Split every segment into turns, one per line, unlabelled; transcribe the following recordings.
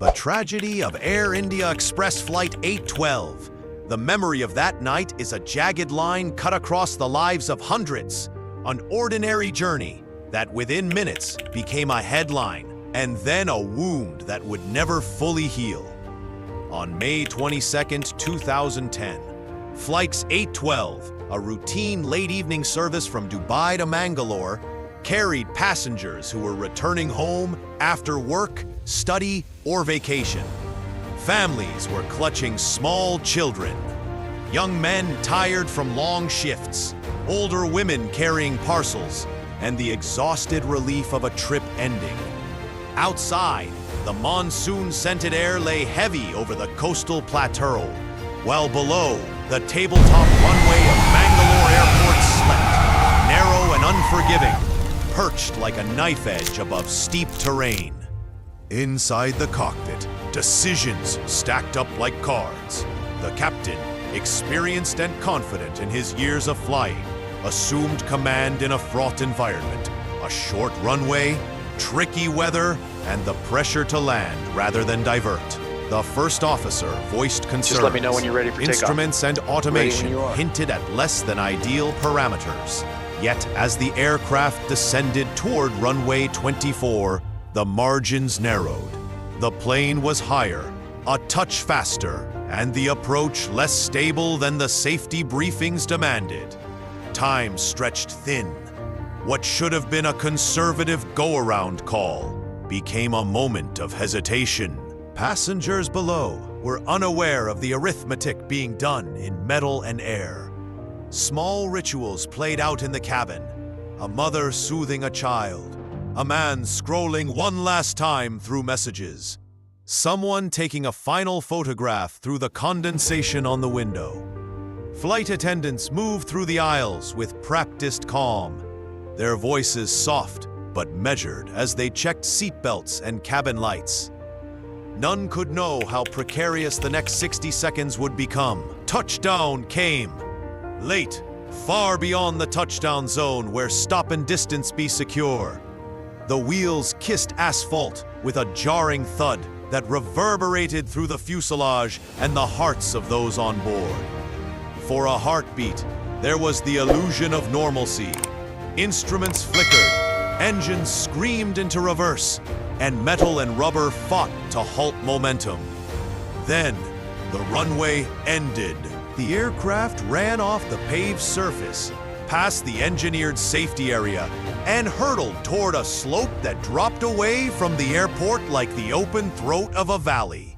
The tragedy of Air India Express Flight 812. The memory of that night is a jagged line cut across the lives of hundreds. An ordinary journey that within minutes became a headline and then a wound that would never fully heal. On May 22, 2010, Flight 812, a routine late-evening service from Dubai to Mangalore, carried passengers who were returning home after work, study, or vacation. Families were clutching small children, young men tired from long shifts, older women carrying parcels, and the exhausted relief of a trip ending. Outside, the monsoon-scented air lay heavy over the coastal plateau, while below, the tabletop runway of Mangalore Airport slept, narrow and unforgiving, perched like a knife edge above steep terrain. Inside the cockpit, decisions stacked up like cards. The captain, experienced and confident in his years of flying, assumed command in a fraught environment. A short runway, tricky weather, and the pressure to land rather than divert. The first officer voiced concerns.
Just let me know when you're ready for takeoff.
Instruments and automation hinted at less than ideal parameters. Yet, as the aircraft descended toward runway 24, the margins narrowed. The plane was higher, a touch faster, and the approach less stable than the safety briefings demanded. Time stretched thin. What should have been a conservative go-around call became a moment of hesitation. Passengers below were unaware of the arithmetic being done in metal and air. Small rituals played out in the cabin, a mother soothing a child, a man scrolling one last time through messages, someone taking a final photograph through the condensation on the window. Flight attendants moved through the aisles with practiced calm, their voices soft but measured as they checked seatbelts and cabin lights. None could know how precarious the next 60 seconds would become. Touchdown came. Late, far beyond the touchdown zone where stop and distance be secure. The wheels kissed asphalt with a jarring thud that reverberated through the fuselage and the hearts of those on board. For a heartbeat, there was the illusion of normalcy. Instruments flickered, engines screamed into reverse, and metal and rubber fought to halt momentum. Then, the runway ended. The aircraft ran off the paved surface, past the engineered safety area, and hurtled toward a slope that dropped away from the airport like the open throat of a valley.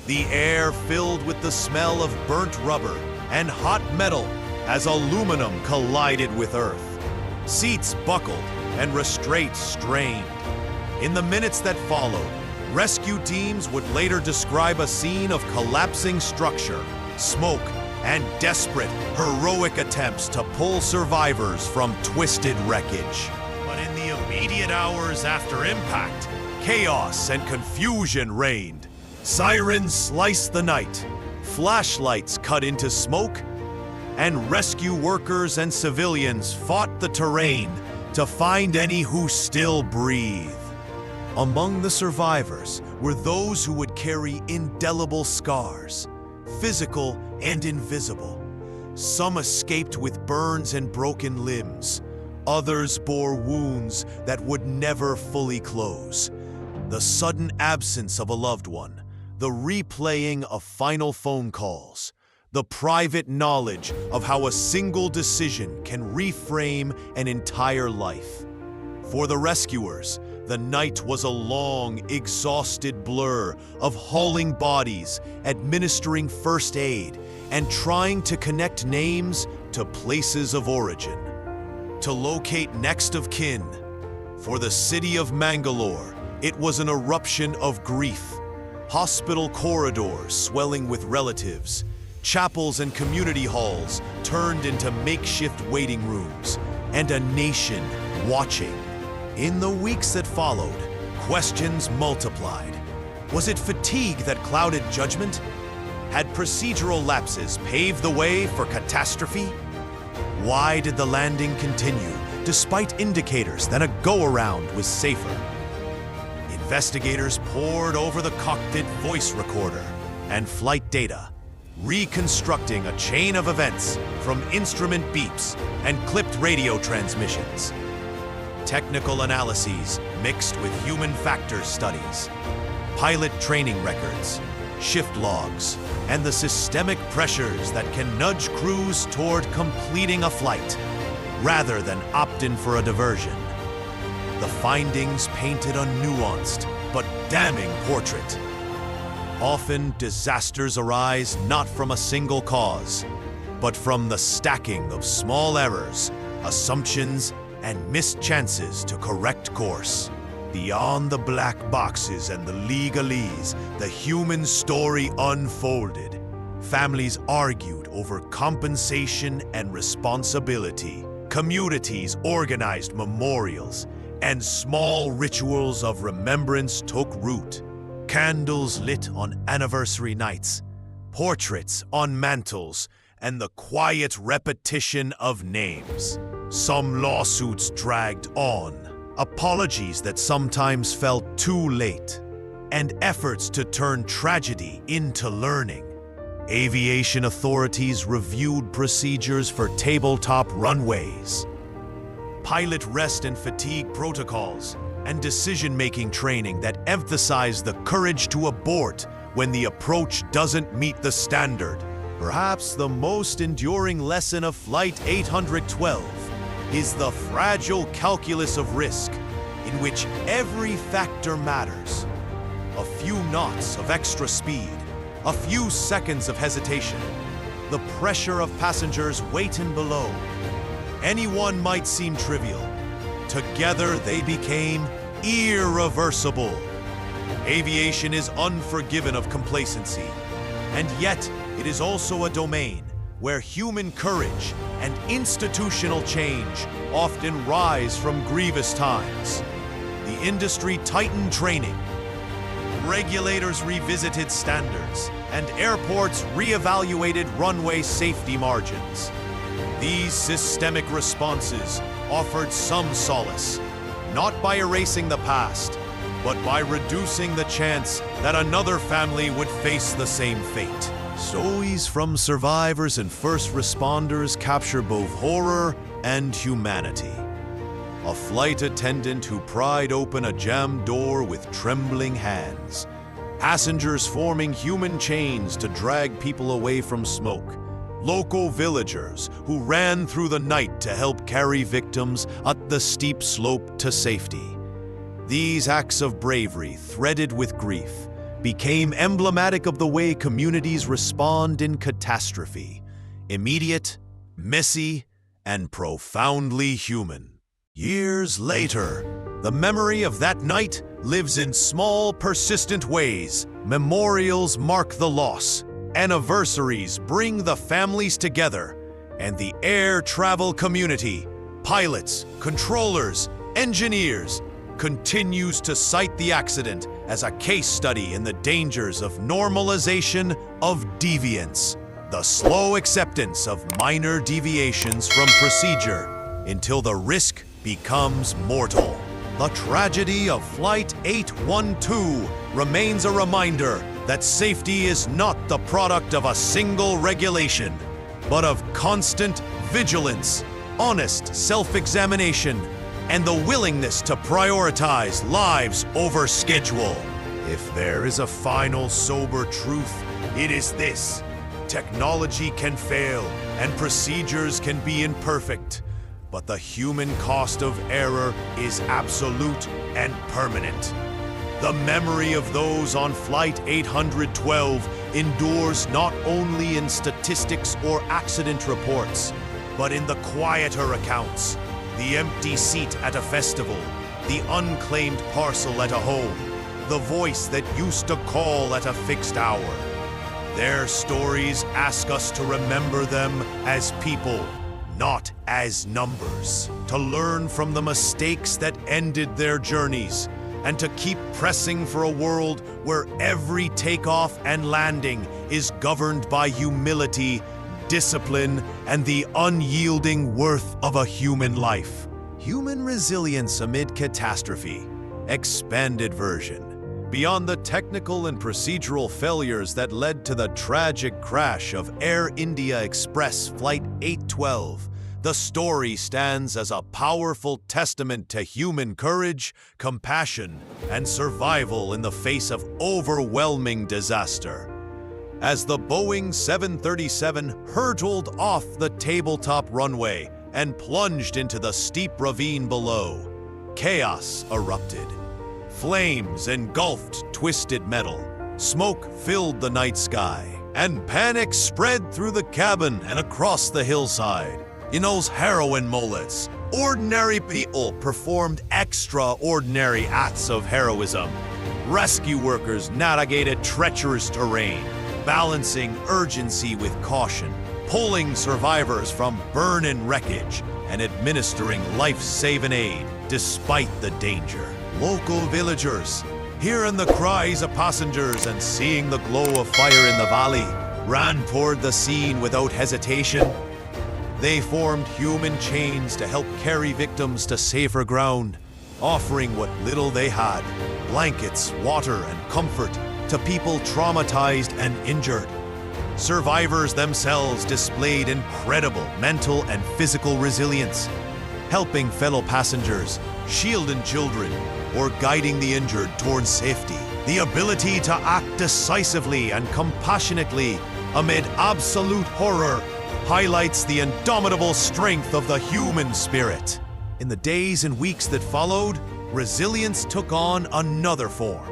The air filled with the smell of burnt rubber and hot metal as aluminum collided with earth. Seats buckled and restraints strained. In the minutes that followed, rescue teams would later describe a scene of collapsing structure, smoke, and desperate, heroic attempts to pull survivors from twisted wreckage. But in the immediate hours after impact, chaos and confusion reigned. Sirens sliced the night, flashlights cut into smoke, and rescue workers and civilians fought the terrain to find any who still breathe. Among the survivors were those who would carry indelible scars, physical and invisible. Some escaped with burns and broken limbs. Others bore wounds that would never fully close. The sudden absence of a loved one, the replaying of final phone calls, the private knowledge of how a single decision can reframe an entire life. For the rescuers, the night was a long, exhausted blur of hauling bodies, administering first aid, and trying to connect names to places of origin. To locate next of kin. For the city of Mangalore, it was an eruption of grief. Hospital corridors swelling with relatives, chapels and community halls turned into makeshift waiting rooms, and a nation watching. In the weeks that followed, questions multiplied. Was it fatigue that clouded judgment? Had procedural lapses paved the way for catastrophe? Why did the landing continue, despite indicators that a go-around was safer? investigators pored over the cockpit voice recorder and flight data, reconstructing a chain of events from instrument beeps and clipped radio transmissions. Technical analyses mixed with human factors studies, pilot training records, shift logs, and the systemic pressures that can nudge crews toward completing a flight rather than opting for a diversion. The findings painted a nuanced but damning portrait. Often, disasters arise not from a single cause, but from the stacking of small errors, assumptions, and missed chances to correct course. Beyond the black boxes and the legalese, the human story unfolded. Families argued over compensation and responsibility. Communities organized memorials, and small rituals of remembrance took root. Candles lit on anniversary nights, portraits on mantles, and the quiet repetition of names. Some lawsuits dragged on, apologies that sometimes felt too late, and efforts to turn tragedy into learning. Aviation authorities reviewed procedures for tabletop runways, pilot rest and fatigue protocols, and decision-making training that emphasize the courage to abort when the approach doesn't meet the standard. Perhaps the most enduring lesson of Flight 812 is the fragile calculus of risk, in which every factor matters. A few knots of extra speed, a few seconds of hesitation, the pressure of passengers waiting below. Any one might seem trivial. Together they became irreversible. Aviation is unforgiven of complacency, and yet it is also a domain where human courage and institutional change often rise from grievous times. The industry tightened training, regulators revisited standards, and airports reevaluated runway safety margins. These systemic responses offered some solace, not by erasing the past, but by reducing the chance that another family would face the same fate. Stories from survivors and first responders capture both horror and humanity. A flight attendant who pried open a jammed door with trembling hands. Passengers forming human chains to drag people away from smoke. Local villagers who ran through the night to help carry victims up the steep slope to safety. These acts of bravery, threaded with grief, became emblematic of the way communities respond in catastrophe. Immediate, messy, and profoundly human. Years later, the memory of that night lives in small, persistent ways. Memorials mark the loss. Anniversaries bring the families together, and the air travel community, pilots, controllers, engineers, continues to cite the accident as a case study in the dangers of normalization of deviance, the slow acceptance of minor deviations from procedure until the risk becomes mortal. The tragedy of Flight 812 remains a reminder that safety is not the product of a single regulation, but of constant vigilance, honest self-examination, and the willingness to prioritize lives over schedule. If there is a final sober truth, it is this: technology can fail and procedures can be imperfect, but the human cost of error is absolute and permanent. The memory of those on Flight 812 endures not only in statistics or accident reports, but in the quieter accounts. The empty seat at a festival, the unclaimed parcel at a home, the voice that used to call at a fixed hour. Their stories ask us to remember them as people, not as numbers, to learn from the mistakes that ended their journeys, and to keep pressing for a world where every takeoff and landing is governed by humility, discipline, and the unyielding worth of a human life. Human resilience amid catastrophe, expanded version. Beyond the technical and procedural failures that led to the tragic crash of Air India Express Flight 812, the story stands as a powerful testament to human courage, compassion, and survival in the face of overwhelming disaster. As the Boeing 737 hurtled off the tabletop runway and plunged into the steep ravine below, chaos erupted. Flames engulfed twisted metal, smoke filled the night sky, and panic spread through the cabin and across the hillside. In those harrowing moments, ordinary people performed extraordinary acts of heroism. Rescue workers navigated treacherous terrain, balancing urgency with caution, pulling survivors from burning wreckage, and administering life-saving aid despite the danger. Local villagers, hearing the cries of passengers and seeing the glow of fire in the valley, ran toward the scene without hesitation. They formed human chains to help carry victims to safer ground, offering what little they had, blankets, water, and comfort, to people traumatized and injured. Survivors themselves displayed incredible mental and physical resilience, helping fellow passengers, shielding children, or guiding the injured towards safety. The ability to act decisively and compassionately amid absolute horror highlights the indomitable strength of the human spirit. In the days and weeks that followed, resilience took on another form.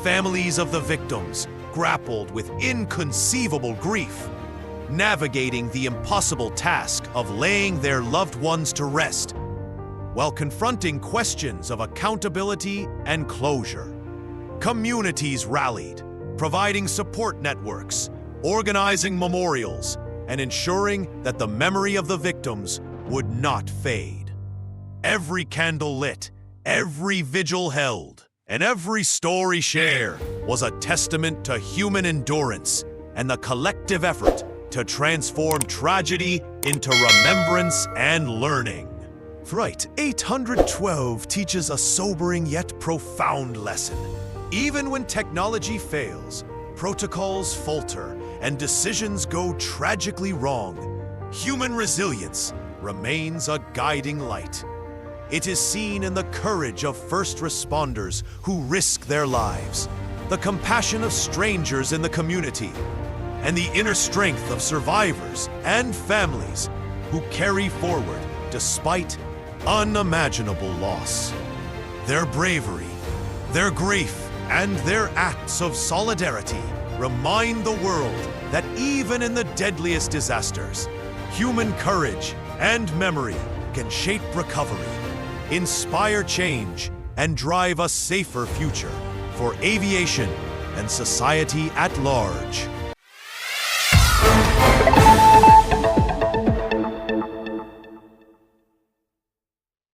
Families of the victims grappled with inconceivable grief, navigating the impossible task of laying their loved ones to rest, while confronting questions of accountability and closure. Communities rallied, providing support networks, organizing memorials, and ensuring that the memory of the victims would not fade. Every candle lit, every vigil held, and every story shared was a testament to human endurance and the collective effort to transform tragedy into remembrance and learning. Flight 812 teaches a sobering yet profound lesson. Even when technology fails, protocols falter, and decisions go tragically wrong, human resilience remains a guiding light. It is seen in the courage of first responders who risk their lives, the compassion of strangers in the community, and the inner strength of survivors and families who carry forward despite unimaginable loss. Their bravery, their grief, and their acts of solidarity remind the world that even in the deadliest disasters, human courage and memory can shape recovery, inspire change, and drive a safer future for aviation and society at large.